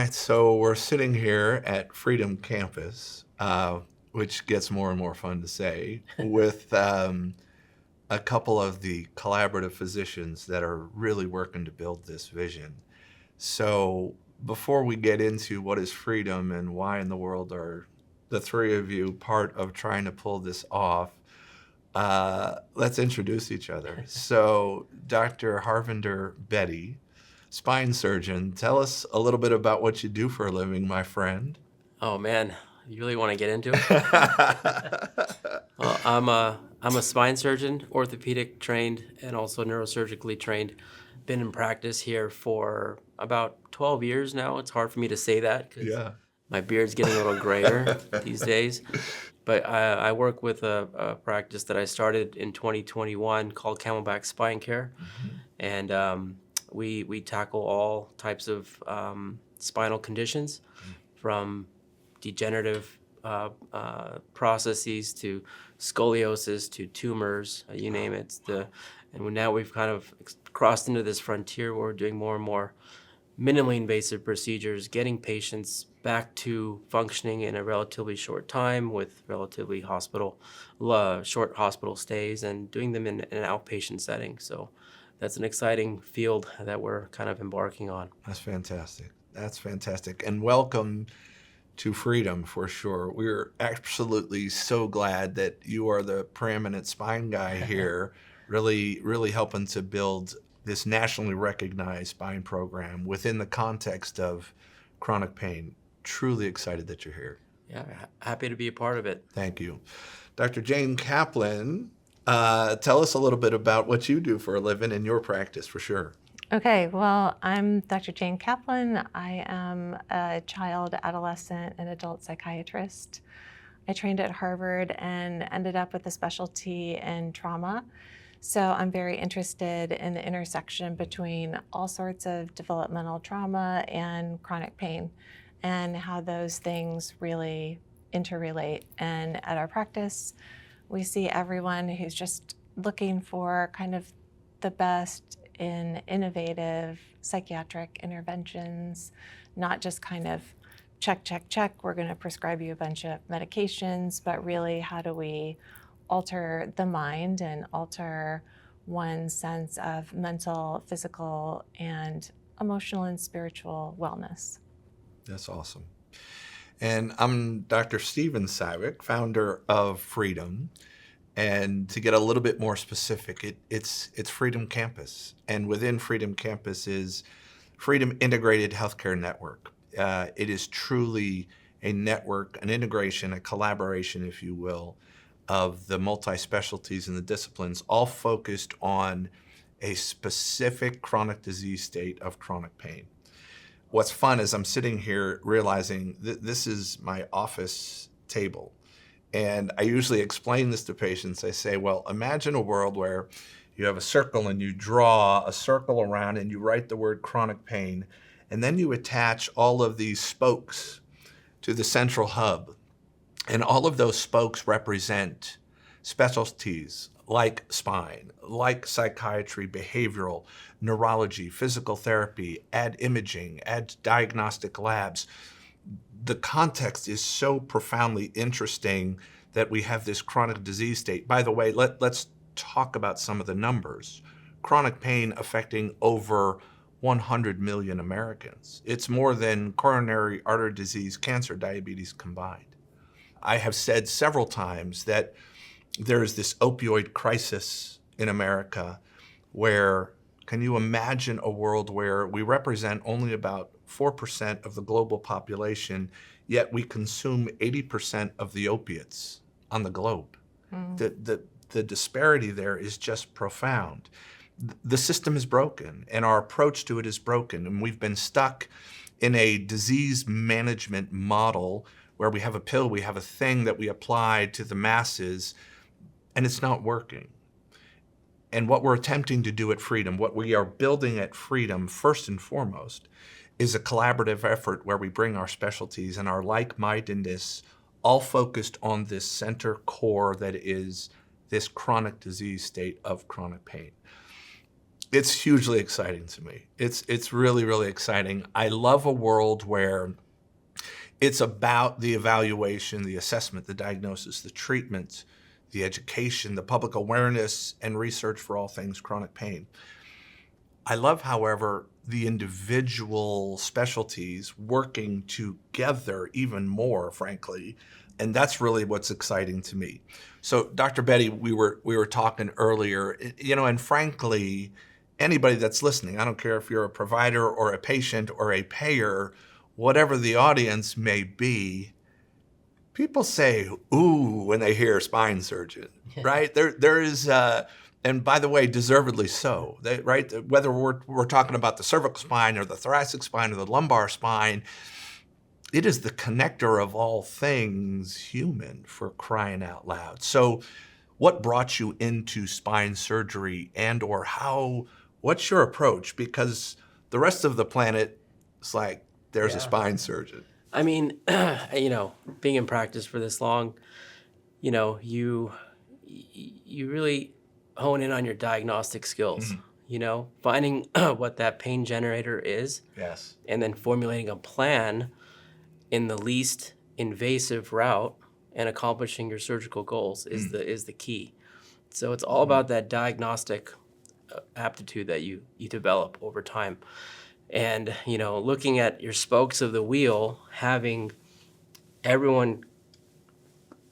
right, so we're sitting here at Freedom Campus, which gets more and more fun to say, with a couple of the collaborative physicians that are really working to build this vision. So before we get into what is freedom and why in the world are the three of you part of trying to pull this off, let's introduce each other. So Dr. Harvinder Bedi, spine surgeon, tell us a little bit about what you do for a living, my friend. Oh man, you really want to get into it? Well, I'm a spine surgeon, orthopedic trained, and also neurosurgically trained. Been in practice here for about 12 years now. It's hard for me to say that because Yeah. my beard's getting a little grayer these days. But I work with a practice that I started in 2021 called Camelback Spine Care, and we tackle all types of spinal conditions, from degenerative processes to scoliosis to tumors, you name it. And now we've kind of crossed into this frontier where we're doing more and more minimally invasive procedures, getting patients back to functioning in a relatively short time with relatively short hospital stays, and doing them in an outpatient setting. So that's an exciting field that we're kind of embarking on. That's fantastic. That's fantastic. And welcome to Freedom for sure. We're absolutely so glad that you are the preeminent spine guy here, really helping to build this nationally recognized spine program within the context of chronic pain. Truly excited that you're here. Yeah, happy to be a part of it. Thank you. Dr. Jane Kaplan, tell us a little bit about what you do for a living in your practice for sure. Okay, well, I'm Dr. Jane Kaplan. I am a child, adolescent, and adult psychiatrist. I trained at Harvard and ended up with a specialty in trauma. So I'm very interested in the intersection between all sorts of developmental trauma and chronic pain, and how those things really interrelate. And at our practice, we see everyone who's just looking for kind of the best in innovative psychiatric interventions, not just kind of check, we're going to prescribe you a bunch of medications, but really how do we alter the mind and alter one's sense of mental, physical, and emotional and spiritual wellness. That's awesome. And I'm Dr. Steven Savick, founder of Freedom. And to get a little bit more specific, it's Freedom Campus. And within Freedom Campus is Freedom Integrated Healthcare Network. It is truly a network, an integration, a collaboration, if you will, of the multi-specialties and the disciplines, all focused on a specific chronic disease state of chronic pain. What's fun is I'm sitting here realizing that this is my office table. And I usually explain this to patients. I say, well, imagine a world where you have a circle and you draw a circle around and you write the word chronic pain, and then you attach all of these spokes to the central hub. And all of those spokes represent specialties like spine, like psychiatry, behavioral, neurology, physical therapy, add imaging, add diagnostic labs. The context is so profoundly interesting that we have this chronic disease state. By the way, let's talk about some of the numbers. Chronic pain affecting over 100 million Americans. It's more than coronary artery disease, cancer, diabetes combined. I have said several times that there is this opioid crisis in America where, can you imagine a world where we represent only about 4% of the global population, yet we consume 80% of the opiates on the globe? The disparity there is just profound. The system is broken, and our approach to it is broken, and we've been stuck in a disease management model where we have a pill, we have a thing that we apply to the masses, and it's not working. And what we're attempting to do at Freedom, what we are building at Freedom, first and foremost, is a collaborative effort where we bring our specialties and our like-mindedness all focused on this center core that is this chronic disease state of chronic pain. It's hugely exciting to me. It's really, really exciting. I love a world where it's about the evaluation, the assessment, the diagnosis, the treatment, the education, the public awareness, and research for all things chronic pain. I love, however, the individual specialties working together even more, frankly, and that's really what's exciting to me. So, Dr. Betty, we were talking earlier, and frankly, anybody that's listening, I don't care if you're a provider or a patient or a payer, whatever the audience may be, people say "ooh" when they hear spine surgeon, right? There is, and by the way, deservedly so. Right? Whether we're talking about the cervical spine or the thoracic spine or the lumbar spine, it is the connector of all things human, for crying out loud. So, what brought you into spine surgery, and/or how? What's your approach? Because the rest of the planet is like, there's a Yeah. spine surgeon. I mean, being in practice for this long, you really hone in on your diagnostic skills. Finding what that pain generator is, Yes. and then formulating a plan in the least invasive route and accomplishing your surgical goals is the key. So it's all about that diagnostic aptitude that you develop over time. And, looking at your spokes of the wheel, having everyone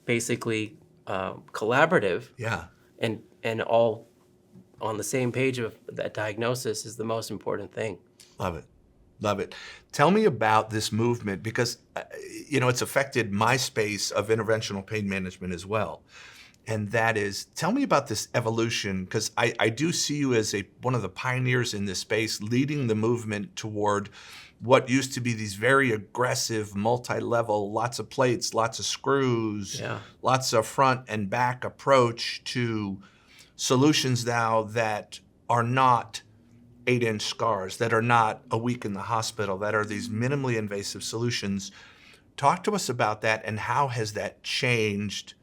basically collaborative Yeah. and all on the same page of that diagnosis is the most important thing. Love it. Love it. Tell me about this movement because, it's affected my space of interventional pain management as well. And that is, tell me about this evolution, because I do see you as one of the pioneers in this space, leading the movement toward what used to be these very aggressive, multi-level, lots of plates, lots of screws, Yeah. lots of front and back approach to solutions now that are not 8-inch scars, that are not a week in the hospital, that are these minimally invasive solutions. Talk to us about that, and how has that changed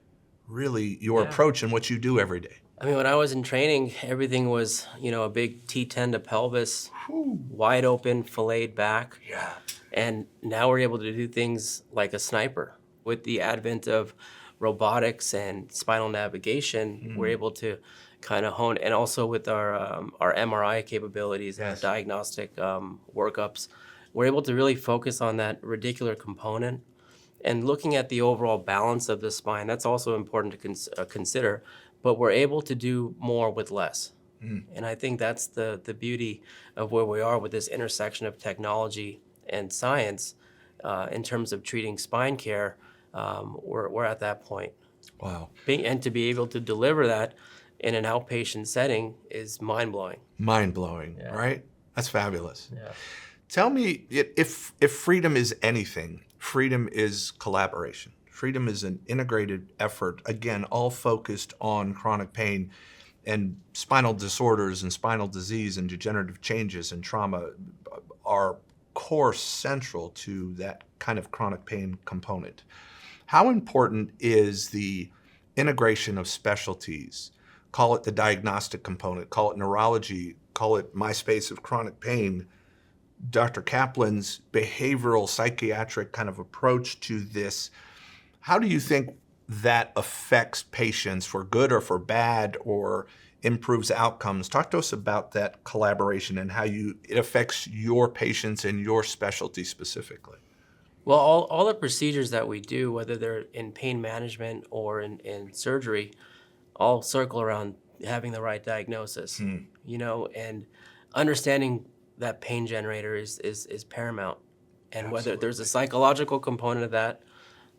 really your Yeah. approach and what you do every day? I mean, when I was in training, everything was, a big T10 to pelvis, wide open, filleted back. Yeah. And now we're able to do things like a sniper. With the advent of robotics and spinal navigation, we're able to kind of hone, and also with our MRI capabilities and our Yes. diagnostic workups, we're able to really focus on that radicular component. And looking at the overall balance of the spine, that's also important to consider, but we're able to do more with less. And I think that's the beauty of where we are with this intersection of technology and science in terms of treating spine care. We're at that point. Wow. And to be able to deliver that in an outpatient setting is mind-blowing. Mind-blowing, Yeah. right? That's fabulous. Yeah. Tell me, if freedom is anything, freedom is collaboration. Freedom is an integrated effort, again, all focused on chronic pain and spinal disorders and spinal disease and degenerative changes and trauma are core central to that kind of chronic pain component. How important is the integration of specialties? Call it the diagnostic component, call it neurology, call it my space of chronic pain. Dr. Kaplan's behavioral psychiatric kind of approach to this, how do you think that affects patients for good or for bad, or improves outcomes? Talk to us about that collaboration and how it affects your patients and your specialty specifically. Well, all the procedures that we do, whether they're in pain management or in surgery, all circle around having the right diagnosis, and understanding that pain generator is paramount. And whether there's a psychological component of that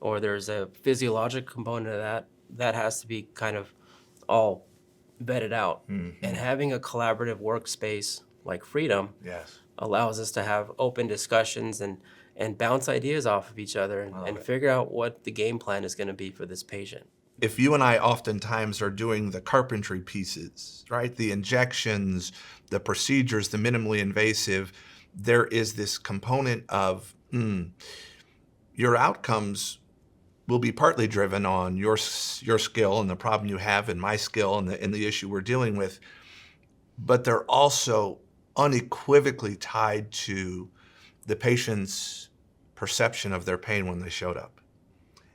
or there's a physiologic component of that, that has to be kind of all vetted out. And having a collaborative workspace like Freedom Yes. allows us to have open discussions and bounce ideas off of each other and figure out what the game plan is going to be for this patient. If you and I oftentimes are doing the carpentry pieces, right, the injections, the procedures, the minimally invasive, there is this component of your outcomes will be partly driven on your skill and the problem you have and my skill and the issue we're dealing with. but they're also unequivocally tied to the patient's perception of their pain when they showed up,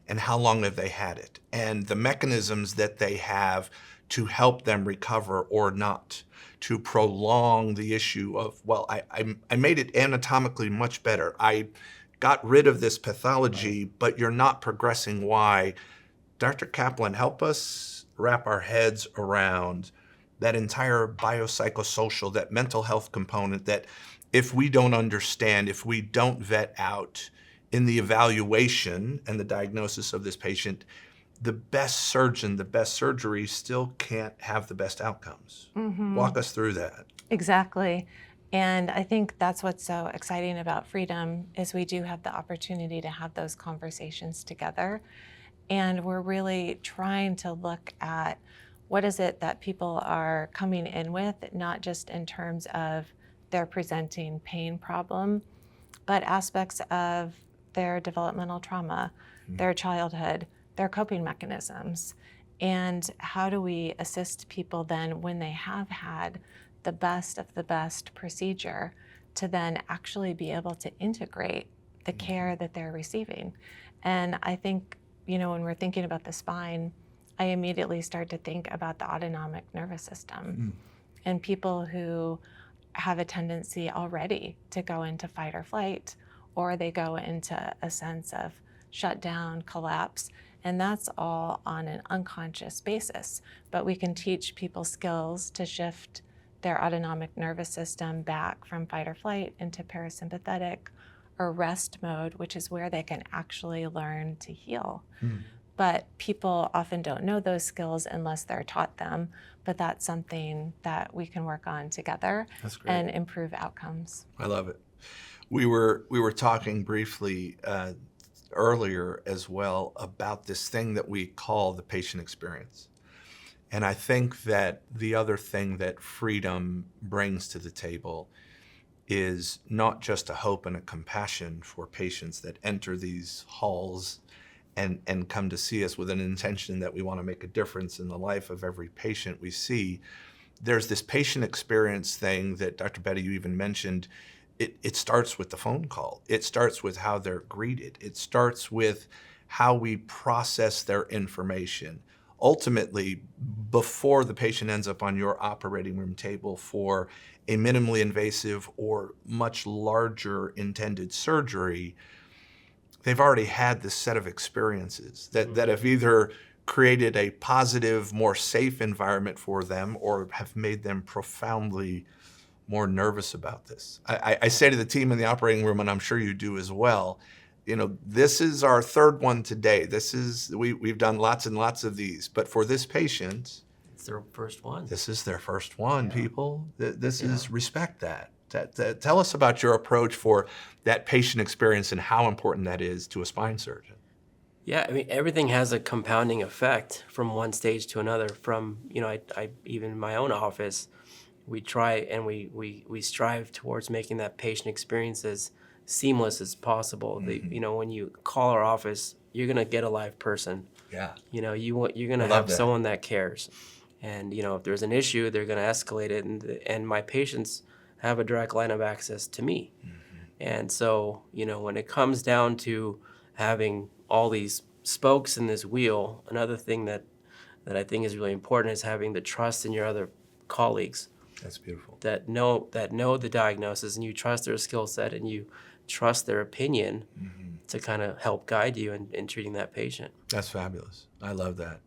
and how long have they had it, and the mechanisms that they have to help them recover or not, to prolong the issue of, well, I made it anatomically much better. I got rid of this pathology, but you're not progressing. Why? Dr. Kaplan, help us wrap our heads around that entire biopsychosocial, that mental health component that if we don't understand, if we don't vet out in the evaluation and the diagnosis of this patient, the best surgeon, the best surgery still can't have the best outcomes. Walk us through that. Exactly. And I think that's what's so exciting about Freedom is we do have the opportunity to have those conversations together. And we're really trying to look at what is it that people are coming in with, not just in terms of their presenting pain problem, but aspects of their developmental trauma, their childhood, their coping mechanisms. And how do we assist people then when they have had the best of the best procedure to then actually be able to integrate the care that they're receiving? And I think, when we're thinking about the spine, I immediately start to think about the autonomic nervous system and people who have a tendency already to go into fight or flight, or they go into a sense of shutdown, collapse, and that's all on an unconscious basis. But we can teach people skills to shift their autonomic nervous system back from fight or flight into parasympathetic or rest mode, which is where they can actually learn to heal. But people often don't know those skills unless they're taught them. But that's something that we can work on together and improve outcomes. I love it. We were talking briefly earlier as well about this thing that we call the patient experience. And I think that the other thing that Freedom brings to the table is not just a hope and a compassion for patients that enter these halls and come to see us with an intention that we want to make a difference in the life of every patient we see. There's this patient experience thing that Dr. Betty, you even mentioned. It starts with the phone call. It starts with how they're greeted. It starts with how we process their information. Ultimately, before the patient ends up on your operating room table for a minimally invasive or much larger intended surgery, they've already had this set of experiences that have either created a positive, more safe environment for them or have made them profoundly more nervous about this. I say to the team in the operating room, and I'm sure you do as well, this is our third one today. We've done lots and lots of these, but for this patient, It's their first one. this is their first one, people. This is respect that. Tell us about your approach for that patient experience and how important that is to a spine surgeon. Yeah, I mean, everything has a compounding effect from one stage to another. From, I even in my own office, we try and we strive towards making that patient experience as seamless as possible. When you call our office, you're gonna get a live person. Yeah. You're gonna have someone that cares, and if there's an issue, they're gonna escalate it, and my patients have a direct line of access to me. And so, when it comes down to having all these spokes in this wheel, another thing that I think is really important is having the trust in your other colleagues That's beautiful. that know the diagnosis, and you trust their skill set and you trust their opinion to kind of help guide you in treating that patient. That's fabulous. I love that.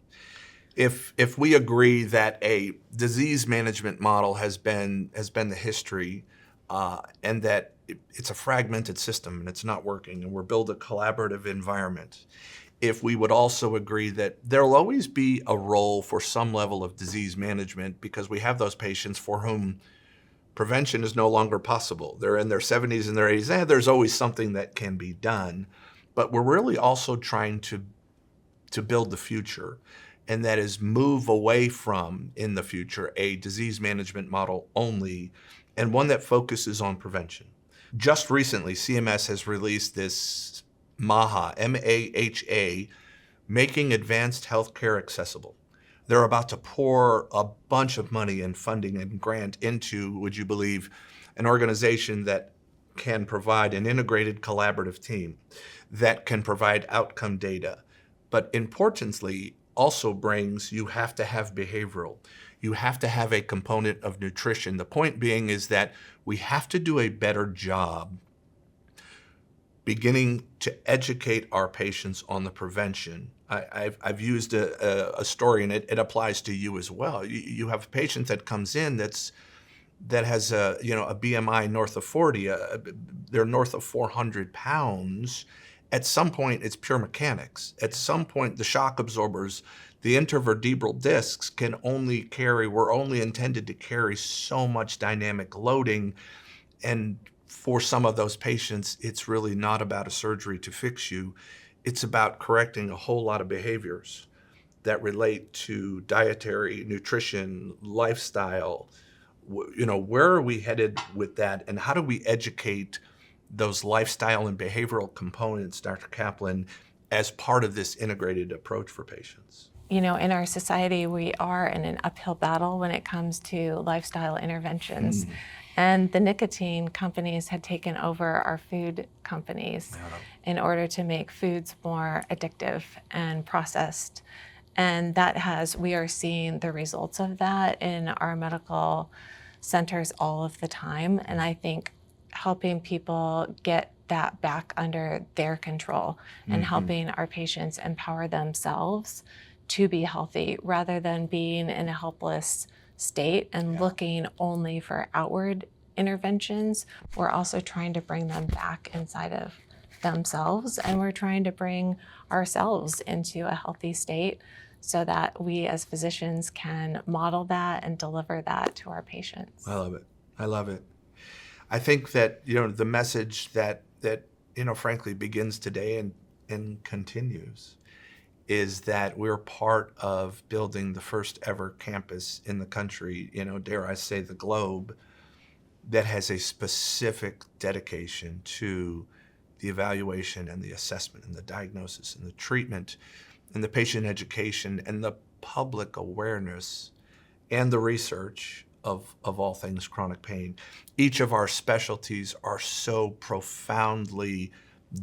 If we agree that a disease management model has been the history, and that it's a fragmented system and it's not working, and we're building a collaborative environment, if we would also agree that there'll always be a role for some level of disease management because we have those patients for whom prevention is no longer possible. They're in their 70s and their 80s. There's always something that can be done, but we're really also trying to build the future, and that is move away from, in the future, a disease management model only, and one that focuses on prevention. Just recently, CMS has released this MAHA, M-A-H-A, Making Advanced Healthcare Accessible. They're about to pour a bunch of money and funding and grant into, would you believe, an organization that can provide an integrated collaborative team that can provide outcome data. But importantly, also brings, you have to have behavioral. You have to have a component of nutrition. The point being is that we have to do a better job beginning to educate our patients on the prevention. I've used a story, and it applies to you as well. You have a patient that comes in that has a BMI north of 40. They're north of 400 pounds. At some point, it's pure mechanics. At some point, the shock absorbers, the intervertebral discs we're only intended to carry so much dynamic loading. And for some of those patients, it's really not about a surgery to fix you. It's about correcting a whole lot of behaviors that relate to dietary, nutrition, lifestyle. Where are we headed with that, and how do we educate those lifestyle and behavioral components, Dr. Kaplan, as part of this integrated approach for patients? In our society, we are in an uphill battle when it comes to lifestyle interventions. And the nicotine companies had taken over our food companies in order to make foods more addictive and processed. And we are seeing the results of that in our medical centers all of the time. And I think helping people get that back under their control and helping our patients empower themselves to be healthy rather than being in a helpless state and looking only for outward interventions. We're also trying to bring them back inside of themselves, and we're trying to bring ourselves into a healthy state so that we as physicians can model that and deliver that to our patients. I love it. I love it. I think that, the message that frankly begins today and continues is that we're part of building the first ever campus in the country, dare I say the globe, that has a specific dedication to the evaluation and the assessment and the diagnosis and the treatment and the patient education and the public awareness and the research of all things chronic pain. Each of our specialties are so profoundly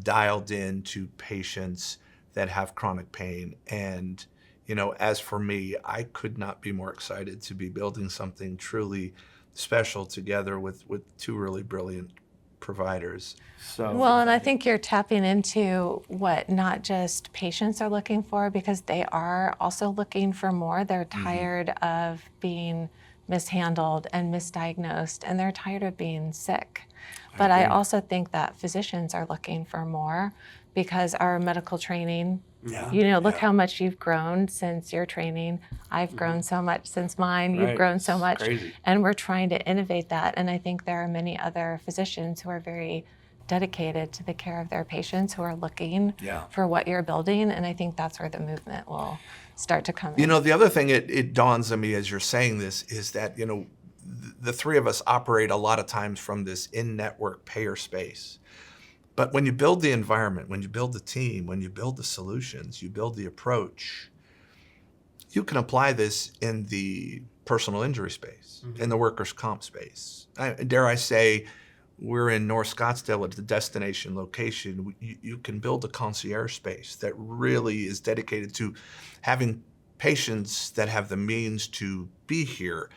dialed in to patients that have chronic pain. And, as for me, I could not be more excited to be building something truly special together with two really brilliant providers. Well, and I think you're tapping into what not just patients are looking for, because they are also looking for more. They're tired of being mishandled and misdiagnosed, and they're tired of being sick. But I also think that physicians are looking for more because our medical training, look how much you've grown since your training. I've grown so much since mine. You've grown so much. Crazy. And we're trying to innovate that. And I think there are many other physicians who are very dedicated to the care of their patients who are looking for what you're building. And I think that's where the movement will start to come in. The other thing it dawns on me as you're saying this is that, the three of us operate a lot of times from this in-network payer space. But when you build the environment, when you build the team, when you build the solutions, you build the approach, you can apply this in the personal injury space, in the workers' comp space. Dare I say, we're in North Scottsdale at the destination location. You can build a concierge space that really is dedicated to having patients that have the means to be here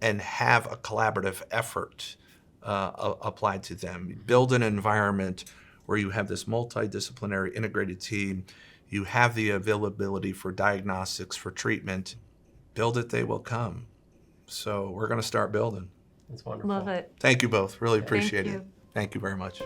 and have a collaborative effort applied to them. Build an environment where you have this multidisciplinary integrated team. You have the availability for diagnostics, for treatment. Build it, they will come. So we're going to start building. It's wonderful. Love it. Thank you both. Really appreciate you. it. Thank you very much.